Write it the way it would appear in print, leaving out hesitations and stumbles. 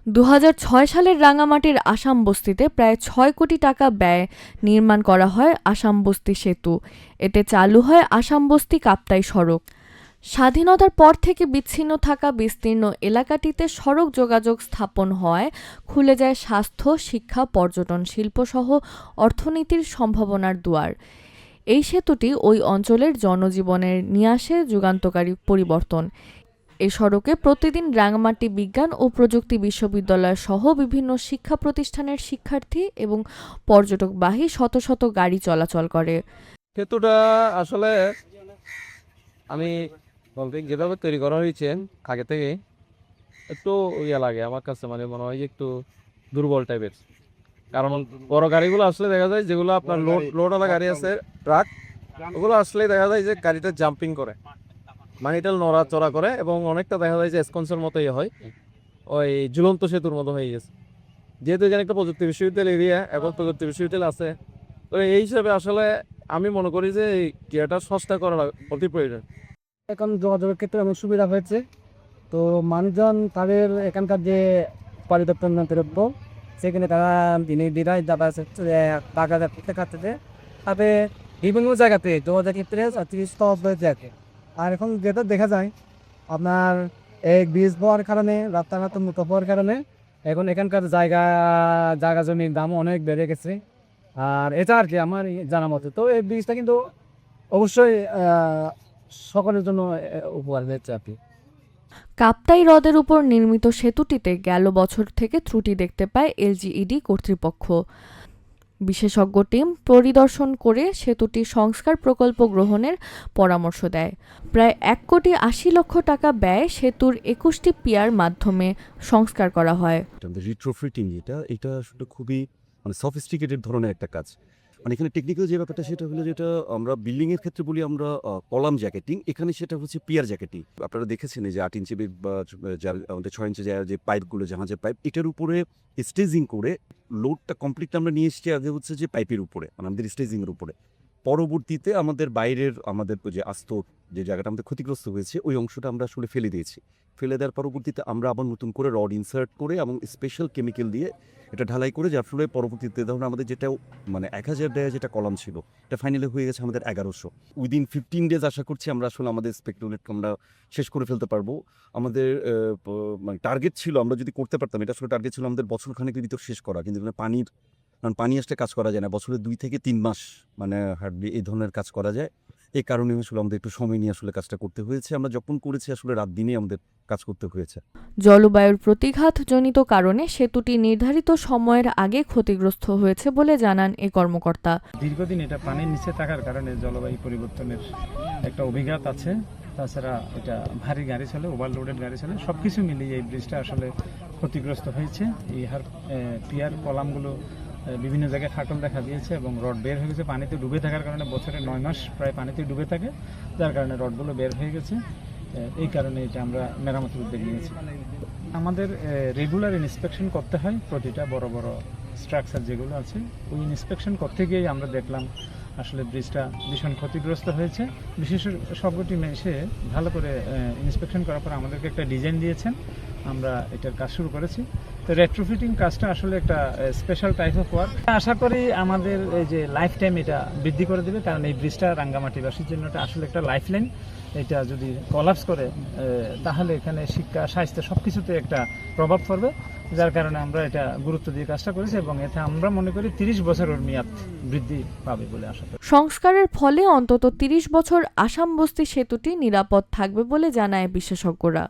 ২০০৬ সালের রাঙামাটির আসাম বস্তিতে প্রায় ৬ কোটি টাকা ব্যয়ে নির্মাণ করা হয় আসাম বস্তি সেতু। এতে চালু হয় আসাম বস্তি কাপ্তাই সড়ক। স্বাধীনতার পর থেকে বিচ্ছিন্ন থাকা বিস্তীর্ণ এলাকাটিতে সড়ক যোগাযোগ স্থাপন হওয়ায় খুলে যায় স্বাস্থ্য, শিক্ষা, পর্যটন, শিল্পসহ অর্থনীতির সম্ভাবনার দুয়ার। এই সেতুটি ওই অঞ্চলের জনজীবনে নিয়ে আসে যুগান্তকারী পরিবর্তন। এ সড়কে প্রতিদিন রাঙামাটি বিজ্ঞান ও প্রযুক্তি বিশ্ববিদ্যালয় সহ বিভিন্ন শিক্ষা প্রতিষ্ঠানের শিক্ষার্থী এবং পর্যটকবাহী শত শত গাড়ি চলাচল করে। সেতুটা আসলে আমি বলতে যেভাবে তৈরি করা হয়েছে আগে থেকে একটু লাগে আমার কাছে, মানে মনে হয় যে একটু দুর্বল টাইপের। কারণ বড় গাড়িগুলো আসলে দেখা যায়, যেগুলো আপনার লোডওয়ালা গাড়ি আছে, ট্রাক, ওগুলো আসলে দেখা যায় যে গাড়িটা জাম্পিং করে, মানে এটা নড়াচড়া করে এবং অনেকটা দেখা যায় যে স্কন্সের মতোই হয়, ওই ঝুলন্ত সেতুর মতো হয়ে গেছে। যেহেতু এখানে একটা প্রযুক্তি বিশ্ববিদ্যালয় এরিয়া, এখন প্রযুক্তি বিশ্ববিদ্যালয় আছে, তো এই হিসাবে আসলে আমি মনে করি যে এই ক্রিয়াটা সস্তা করা অতি প্রয়োজন। এখন যোগাযোগের ক্ষেত্রে অনেক সুবিধা হয়েছে। তো মানুষজন তাদের এখানকার যে পরিদর্শন দ্রব্য, সেখানে তারা দিনে দিনায় যাতায়াত টাকা করতে খাচ্ছে, তাতে বিভিন্ন জায়গাতে যোগাযোগ ক্ষেত্রে সহজ হয়ে থাকে। আর এখন যেটা দেখা যায় আপনার এই ব্রিজ হওয়ার কারণে, রাস্তাঘাট উন্নত হওয়ার কারণে এখন এখানকার জায়গা জমির দাম অনেক বেড়ে গেছে। আর এটা আর কি আমার জানা মতে, তো এই ব্রিজটা কিন্তু অবশ্যই সকলের জন্য উপকার হচ্ছে আর কি। কাপ্তাই হ্রদের উপর নির্মিত সেতুটিতে গেল বছর থেকে ত্রুটি দেখতে পায় এলজিইডি কর্তৃপক্ষ। বিশেষজ্ঞ টিম পরিদর্শন করে সেতুটি সংস্কার প্রকল্প গ্রহণের পরামর্শ দেয়। প্রায় ১,৮০,০০,০০০ টাকা ব্যয়ে সেতুর ২১টি পিয়ার মাধ্যমে সংস্কার করা হয়। রিট্রোফিটিং এটা আসলে খুবই সফিস্টিকেটেড ধরনের একটা কাজ। এখানে টেকনিক্যাল যে ব্যাপারটা সেটা হলো, যেটা আমরা বিল্ডিং এর ক্ষেত্রে বলি আমরা কলাম জ্যাকেটিং, এখানে সেটা হচ্ছে পিয়ার জ্যাকেটিং। আপনারা দেখেছেন যে ৮ ইঞ্চি বা আমাদের ৬ ইঞ্চি যে পাইপগুলো, জাহাজের পাইপ, এটার উপরে স্টেজিং করে লোডটা কমপ্লিট আমরা নিয়ে এসেছি আগে হচ্ছে যে পাইপের উপরে, আমাদের স্টেজিং এর উপরে। পরবর্তীতে আমাদের বাইরের আমাদের যে আস্ত যে জায়গাটা আমাদের ক্ষতিগ্রস্ত হয়েছে, ওই অংশটা আমরা আসলে ফেলে দিয়েছি। ফেলে দেওয়ার পরবর্তীতে আমরা আবার নতুন করে রড ইনসার্ট করে এবং স্পেশাল কেমিক্যাল দিয়ে এটা ঢালাই করে, যার ফলে পরবর্তীতে ধরুন আমাদের যেটা ১,০০০ দেয়া যেটা কলাম ছিল, এটা ফাইনালি হয়ে গেছে আমাদের ১১০০। উইদিন 15 ডেজ আশা করছি আমরা আসলে আমাদের স্পেকুলেট আমরা শেষ করে ফেলতে পারবো। আমাদের টার্গেট ছিল, আমরা যদি করতে পারতাম, এটা আসলে টার্গেট ছিল আমাদের বছরখানেকের ভিতর শেষ করা, কিন্তু পানি আসলে কাজ করা যায় না, বছরে 2 থেকে 3 মাস হার্ডলি এই ধরনের কাজ করা যায়। এই কারণে আসলে আমাদের একটু সময় নিয়ে আসলে কাজটা করতে হয়েছে। আমরা যখন করেছি আসলে রাত দিনে আমাদের কাজ করতে হয়েছে। জলবায়ুর প্রতিঘাতজনিত কারণে সেতুটি নির্ধারিত সময়ের আগে ক্ষতিগ্রস্ত হয়েছে বলে জানান এই কর্মকর্তা। দীর্ঘদিন এটা পানির নিচে থাকার কারণে জলবায়ু পরিবর্তনের একটা অভিঘাত আছে। তাছাড়া এটা ভারী গাড়ি চলে, ওভারলোডেড গাড়ি চলে, সব কিছু মিলিয়ে এই ব্রিজটা আসলে ক্ষতিগ্রস্ত হয়েছে। এই পিয়ার কলামগুলো বিভিন্ন জায়গায় ফাটল দেখা দিয়েছে এবং রড বের হয়ে গেছে। পানিতে ডুবে থাকার কারণে বছরে 9 মাস প্রায় পানিতে ডুবে থাকে, যার কারণে রডগুলো বের হয়ে গেছে। এই কারণে এটা আমরা মেরামতের উদ্যোগ নিয়েছি। আমাদের রেগুলার ইন্সপেকশন করতে হয় প্রতিটা বড় বড় স্ট্রাকচার যেগুলো আছে, ওই ইন্সপেকশন করতে গিয়ে আমরা দেখলাম আসলে ব্রিজটা ভীষণ ক্ষতিগ্রস্ত হয়েছে। বিশেষজ্ঞ টিম এসে ভালো করে ইন্সপেকশন করার পর আমাদেরকে একটা ডিজাইন দিয়েছেন, আমরা এটার কাজ শুরু করেছি। তো রেট্রোফিটিং কাজটা আসলে একটা স্পেশাল টাইপ অফ ওয়ার্ক। আশা করি আমাদের এই যে লাইফ টাইম এটা বৃদ্ধি করে দেবে, কারণ এই ব্রিজটা রাঙ্গামাটিবাসীর জন্য এটা আসলে একটা লাইফ লাইন। এটা যদি কলাপস করে তাহলে এখানে শিক্ষা, স্বাস্থ্য সব কিছুতে একটা প্রভাব পড়বে, যার কারণে আমরা এটা গুরুত্ব দিয়ে কাজটা করেছি এবং এতে আমরা মনে করি 30 বছরের মেয়াদ বৃদ্ধি পাবে বলে আশা করি। সংস্কারের ফলে অন্তত 30 বছর আসাম বস্তি সেতুটি নিরাপদ থাকবে বলে জানায় বিশেষজ্ঞরা।